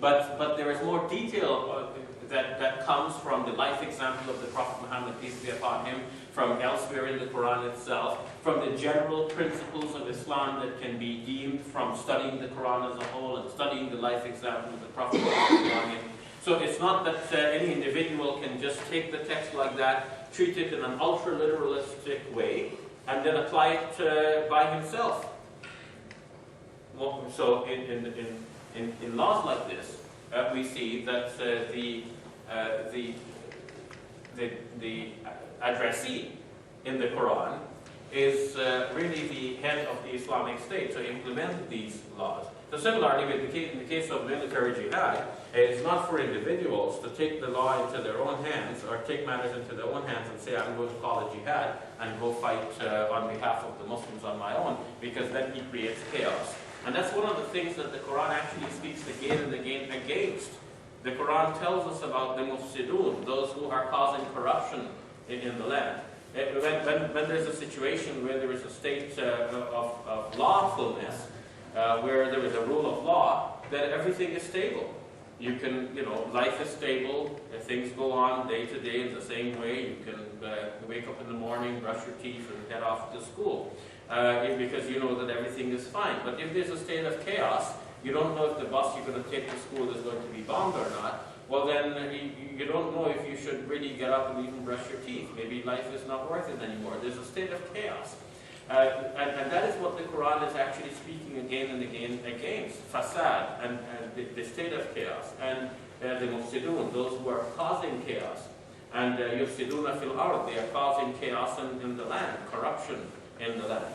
But there is more detail that comes from the life example of the Prophet Muhammad, peace be upon him, from elsewhere in the Quran itself, from the general principles of Islam that can be deemed from studying the Quran as a whole and studying the life example of the Prophet Muhammad. So it's not that any individual can just take the text like that, treat it in an ultra-literalistic way, and then apply it by himself. Well, so in laws like this, we see that the addressee in the Quran is really the head of the Islamic State to implement these laws. So similarly, in the case of military jihad, it's not for individuals to take the law into their own hands or take matters into their own hands and say, I'm going to call it jihad and go fight on behalf of the Muslims on my own, because then he creates chaos. And that's one of the things that the Quran actually speaks again and again against. The Quran tells us about the mufsidun, those who are causing corruption in the land. When there's a situation where there is a state of lawfulness, where there is a rule of law, then everything is stable. You can, life is stable, things go on day to day in the same way. You can wake up in the morning, brush your teeth, and head off to school. Because you know that everything is fine. But if there's a state of chaos, you don't know if the bus you're going to take to school is going to be bombed or not, well then you don't know if you should really get up and even brush your teeth. Maybe life is not worth it anymore. There's a state of chaos. And that is what the Quran is actually speaking again and again against. Fasad, and the state of chaos. And the mufsidun, those who are causing chaos. And yufsiduna fil ard, they are causing chaos in the land, corruption in the land.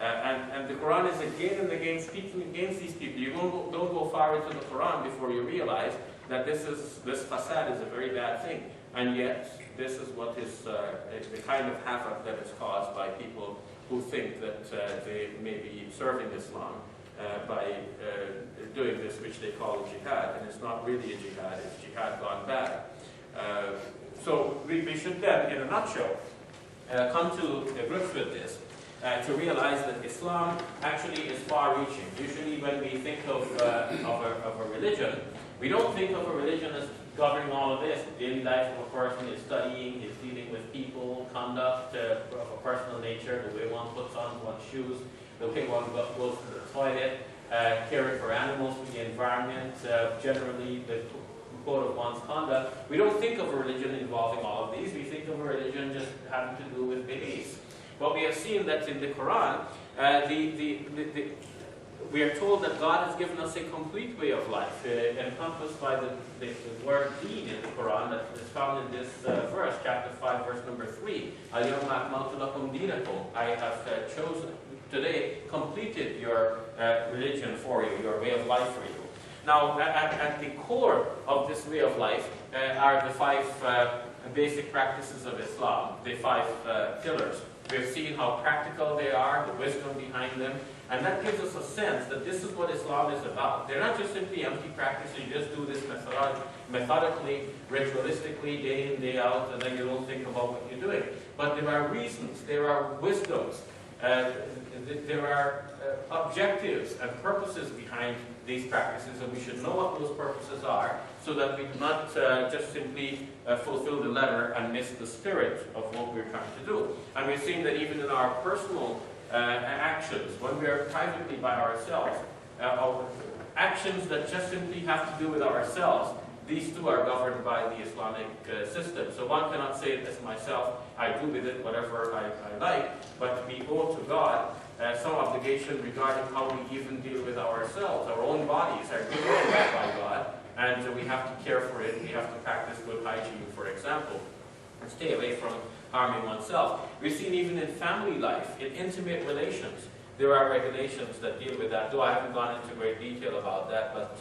And the Quran is again and again speaking against these people. You don't go far into the Quran before you realize that this fasad is a very bad thing. And yet, this is what is the kind of havoc that is caused by people who think that they may be serving Islam by doing this, which they call a jihad. And it's not really a jihad, it's jihad gone bad. So we should then, in a nutshell, come to grips with this. To realize that Islam actually is far-reaching. Usually when we think of a religion, we don't think of a religion as governing all of this. The daily life of a person is studying, is dealing with people, conduct of a personal nature, the way one puts on one's shoes, the way one goes to the toilet, caring for animals, for the environment, generally the code of one's conduct. We don't think of a religion involving all of these. We think of a religion just having to do with beliefs. But we have seen that in the Quran, we are told that God has given us a complete way of life, encompassed by the word deen in the Quran that is found in this verse, chapter 5, verse number 3. Al-yawma akmaltu lakum dinakum. I have chosen today, completed your religion for you, your way of life for you. Now, at the core of this way of life are the 5 basic practices of Islam, the 5 pillars. We've seen how practical they are, the wisdom behind them, and that gives us a sense that this is what Islam is about. They're not just simply empty practices. You just do this methodically, ritualistically, day in, day out, and then you don't think about what you're doing. But there are reasons, there are wisdoms, there are objectives and purposes behind these practices, and we should know what those purposes are so that we do not just simply fulfill the letter and miss the spirit of what we're trying to do. And we've seen that even in our personal actions, when we are privately by ourselves, actions that just simply have to do with ourselves, these too are governed by the Islamic system. So one cannot say it as myself, I do with it whatever I like, but we owe to God some obligation regarding how we even deal with ourselves. Our own bodies are given to us by God, and we have to care for it. We have to practice good hygiene, for example, and stay away from harming oneself. We've seen even in family life, in intimate relations, there are regulations that deal with that, though I haven't gone into great detail about that, but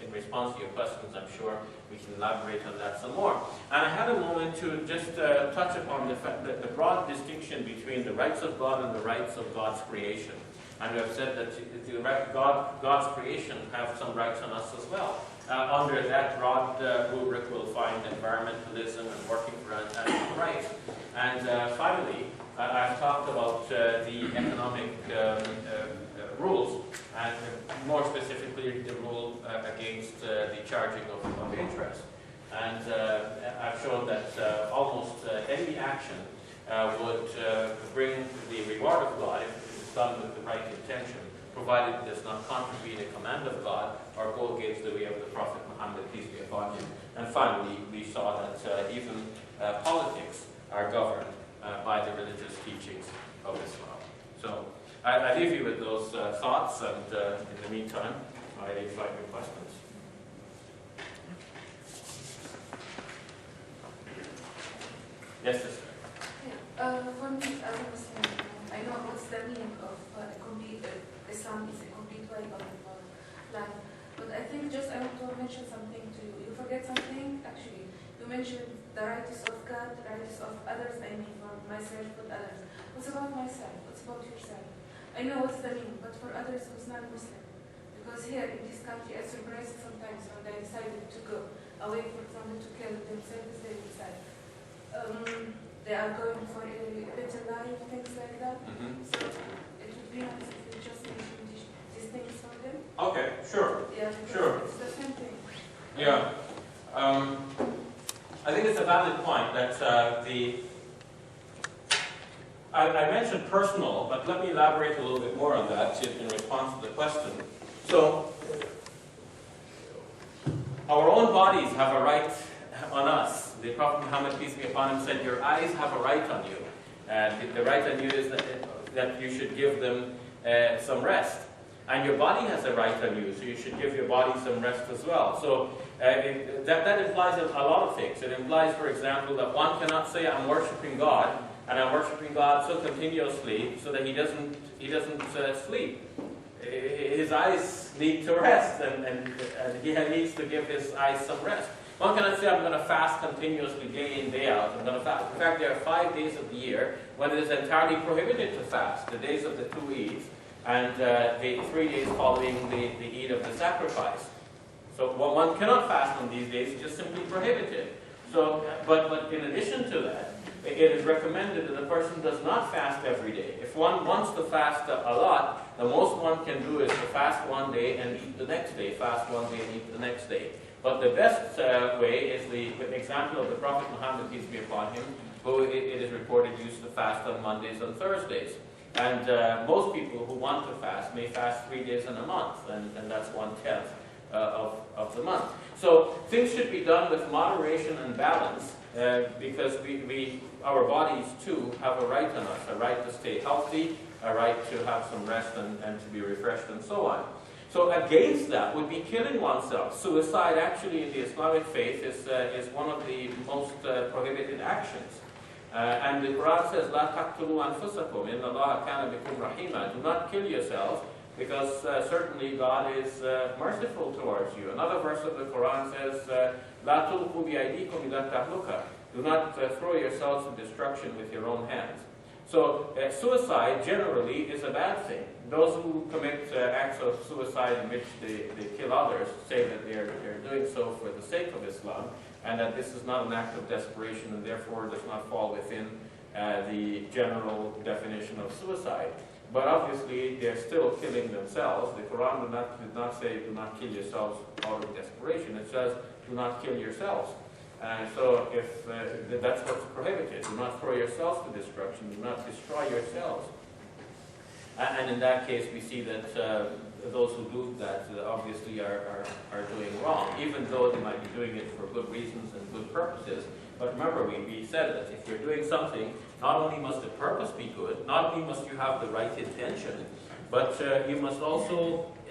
in response to your questions, I'm sure we can elaborate on that some more. And I had a moment to just touch upon the broad distinction between the rights of God and the rights of God's creation. And we have said that God's creation have some rights on us as well. Under that broad rubric, we'll find environmentalism and working for animal rights. And finally, I've talked about the economic rules, and more specifically the rule against the charging of interest. And I've shown that almost any action would bring the reward of God if it's done with the right intention, provided it does not contravene a command of God or go against the way of the Prophet Muhammad, peace be upon him. And finally, we saw that even politics are governed by the religious teachings of Islam. So I leave you with those thoughts, and in the meantime, I invite your questions. Yes, sister. For me, as a Muslim, I know what's the meaning of Islam is a complete way of life. But I think I want to mention something to you. You forget something, actually. You mentioned the rights of God, the rights of others, I mean for myself, but others. What's about myself? What's about yourself? I know what's the meaning, but for others who's not Muslim. Because here in this country, I'm surprised sometimes when they decided to go away, for example, to kill themselves, they decide. They are going for a better life, things like that. So it would be nice if you just mention these things for them. Okay, sure. Yeah, sure. It's the same thing. Yeah. I think it's a valid point that I mentioned personal, but let me elaborate a little bit more on that in response to the question. So, our own bodies have a right on us. The Prophet Muhammad, peace be upon him, said, your eyes have a right on you. The right on you is that you should give them some rest. And your body has a right on you, so you should give your body some rest as well. So that implies a lot of things. It implies, for example, that one cannot say, I'm worshiping God, and I'm worshiping God so continuously so that he doesn't sleep. His eyes need to rest, and he needs to give his eyes some rest. One cannot say, I'm going to fast continuously day in, day out. I'm going to fast. In fact, there are 5 days of the year when it is entirely prohibited to fast. The days of the 2 Eids, and the 3 days following the Eid of the sacrifice. So one cannot fast on these days, it's just simply prohibited. So, but in addition to that, it is recommended that a person does not fast every day. If one wants to fast a lot, the most one can do is to fast one day and eat the next day, fast one day and eat the next day. But the best way is the example of the Prophet Muhammad, peace be upon him, who it is reported used to fast on Mondays and Thursdays. And most people who want to fast may fast 3 days in a month, and that's 1/10 of the month. So things should be done with moderation and balance, because our bodies too have a right on us, a right to stay healthy, a right to have some rest and to be refreshed and so on. So against that would be killing oneself. Suicide actually in the Islamic faith is one of the most prohibited actions. And the Quran says, "La taqtulu anfusakum, inna Allaha kana bikum rahima." Do not kill yourselves, because certainly God is merciful towards you. Another verse of the Quran says, "La tulqu bi aydikum ila tahluka." Do not throw yourselves to destruction with your own hands. So suicide generally is a bad thing. Those who commit acts of suicide in which they kill others say that they're doing so for the sake of Islam, and that this is not an act of desperation and therefore does not fall within the general definition of suicide. But obviously, they're still killing themselves. The Quran did not say, do not kill yourselves out of desperation. It says, do not kill yourselves. So if that's what's prohibited, do not throw yourselves to destruction, do not destroy yourselves. And in that case, we see that those who do that obviously are doing wrong, even though they might be doing it for good reasons and good purposes. But remember, we said that if you're doing something, not only must the purpose be good, not only must you have the right intention, but you must also